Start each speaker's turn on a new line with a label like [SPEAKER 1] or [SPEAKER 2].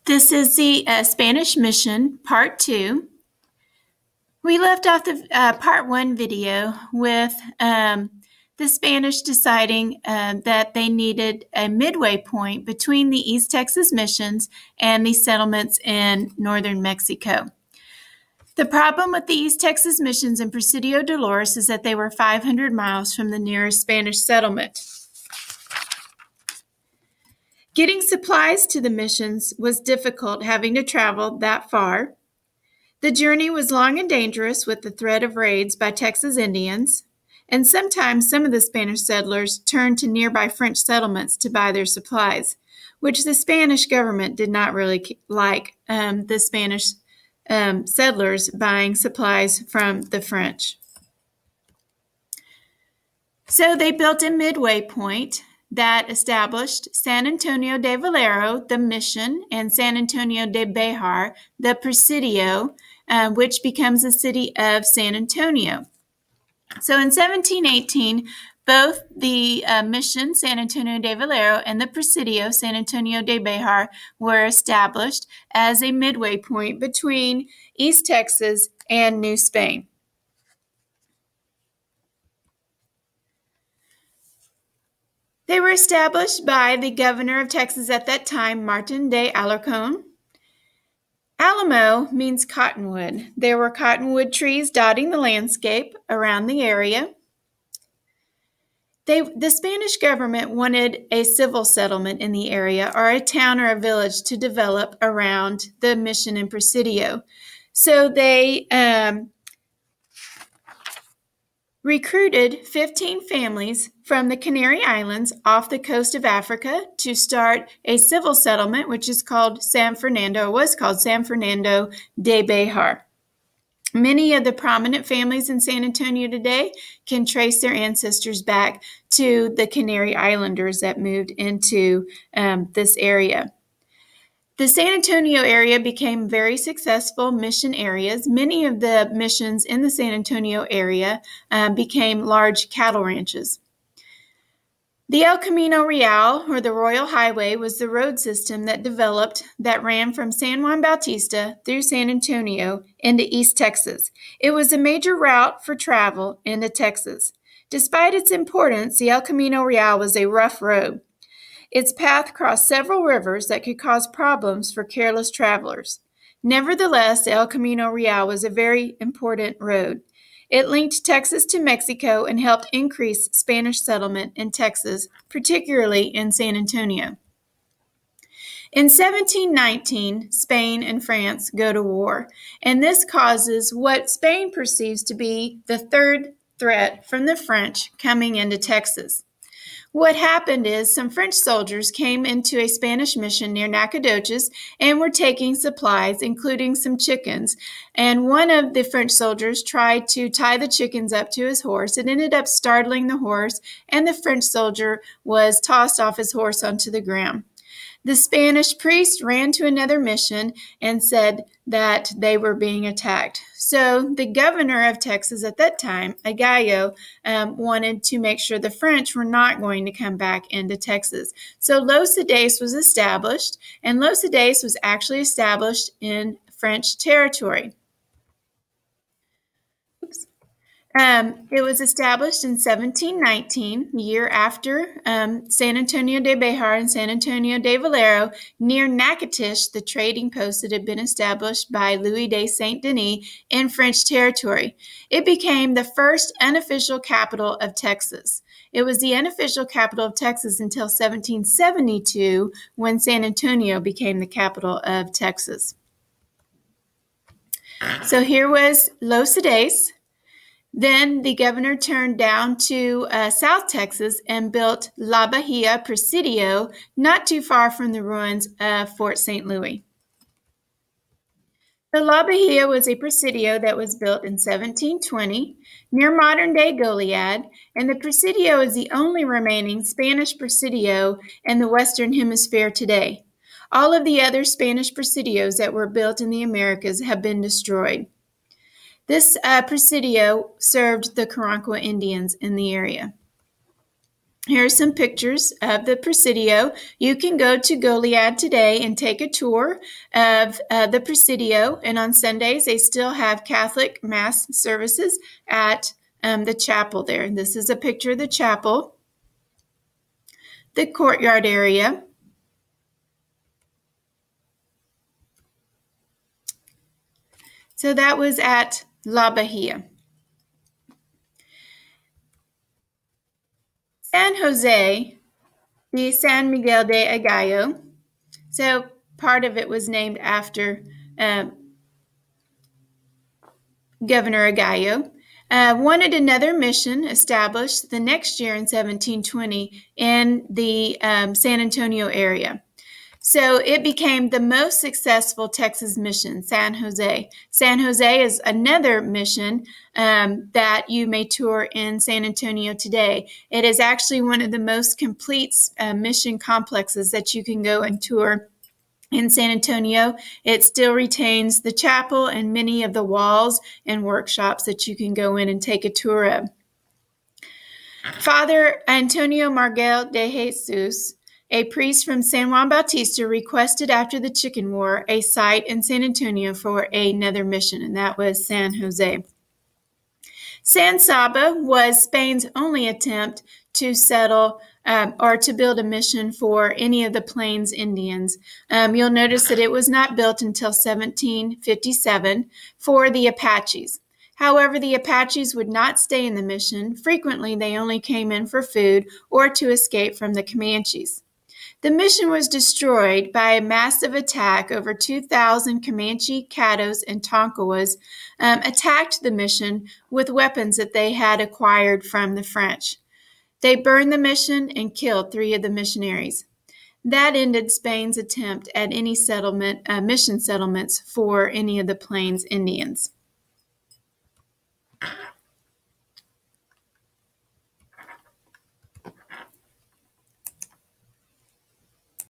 [SPEAKER 1] This is the Spanish Mission, Part 2. We left off the Part 1 video with the Spanish deciding that they needed a midway point between the East Texas missions and the settlements in northern Mexico. The problem with the East Texas missions in Presidio Dolores is that they were 500 miles from the nearest Spanish settlement. Getting supplies to the missions was difficult, having to travel that far. The journey was long and dangerous with the threat of raids by Texas Indians, and sometimes some of the Spanish settlers turned to nearby French settlements to buy their supplies, which the Spanish government did not really like, the Spanish settlers buying supplies from the French. So they built a midway point that established San Antonio de Valero, the mission, and San Antonio de Bejar, the Presidio, which becomes the city of San Antonio. So in 1718, both the mission, San Antonio de Valero, and the Presidio, San Antonio de Bejar, were established as a midway point between East Texas and New Spain. They were established by the governor of Texas at that time, Martin de Alarcon. Alamo means cottonwood. There were cottonwood trees dotting the landscape around the area. The Spanish government wanted a civil settlement in the area, or a town or a village to develop around the mission in Presidio. So they recruited 15 families from the Canary Islands off the coast of Africa to start a civil settlement, which is called San Fernando de Bejar. Many of the prominent families in San Antonio today can trace their ancestors back to the Canary Islanders that moved into this area. The San Antonio area became very successful mission areas. Many of the missions in the San Antonio area became large cattle ranches. The El Camino Real, or the Royal Highway, was the road system that developed that ran from San Juan Bautista through San Antonio into East Texas. It was a major route for travel into Texas. Despite its importance, the El Camino Real was a rough road. Its path crossed several rivers that could cause problems for careless travelers. Nevertheless, the El Camino Real was a very important road. It linked Texas to Mexico and helped increase Spanish settlement in Texas, particularly in San Antonio. In 1719, Spain and France go to war, and this causes what Spain perceives to be the third threat from the French coming into Texas. What happened is some French soldiers came into a Spanish mission near Nacogdoches and were taking supplies, including some chickens. And one of the French soldiers tried to tie the chickens up to his horse. It ended up startling the horse, and the French soldier was tossed off his horse onto the ground. The Spanish priest ran to another mission and said that they were being attacked. So the governor of Texas at that time, Agallo, wanted to make sure the French were not going to come back into Texas. So Los Cedés was established, and Los Cedés was actually established in French territory. It was established in 1719, the year after San Antonio de Bejar and San Antonio de Valero, near Natchitoches, the trading post that had been established by Louis de Saint-Denis in French territory. It became the first unofficial capital of Texas. It was the unofficial capital of Texas until 1772, when San Antonio became the capital of Texas. So here was Los Cedés. Then the governor turned down to South Texas and built La Bahia Presidio, not too far from the ruins of Fort St. Louis. The La Bahia was a presidio that was built in 1720 near modern-day Goliad, and the presidio is the only remaining Spanish presidio in the Western Hemisphere today. All of the other Spanish presidios that were built in the Americas have been destroyed. This presidio served the Karankawa Indians in the area. Here are some pictures of the Presidio. You can go to Goliad today and take a tour of the Presidio. And on Sundays, they still have Catholic Mass services at the chapel there. And this is a picture of the chapel, the courtyard area. So that was at La Bahia. San Jose de San Miguel de Agallo. So part of it was named after Governor Agallo. Wanted another mission established the next year in 1720 in the San Antonio area. So it became the most successful Texas mission, San Jose. San Jose is another mission that you may tour in San Antonio today. It is actually one of the most complete mission complexes that you can go and tour in San Antonio. It still retains the chapel and many of the walls and workshops that you can go in and take a tour of. Father Antonio Margel de Jesus, a priest from San Juan Bautista, requested after the Chicken War a site in San Antonio for another mission, and that was San Jose. San Saba was Spain's only attempt to settle or to build a mission for any of the Plains Indians. You'll notice that it was not built until 1757 for the Apaches. However, the Apaches would not stay in the mission. Frequently, they only came in for food or to escape from the Comanches. The mission was destroyed by a massive attack. Over 2,000 Comanche, Caddos, and Tonkawas attacked the mission with weapons that they had acquired from the French. They burned the mission and killed 3 of the missionaries. That ended Spain's attempt at any mission settlements for any of the Plains Indians.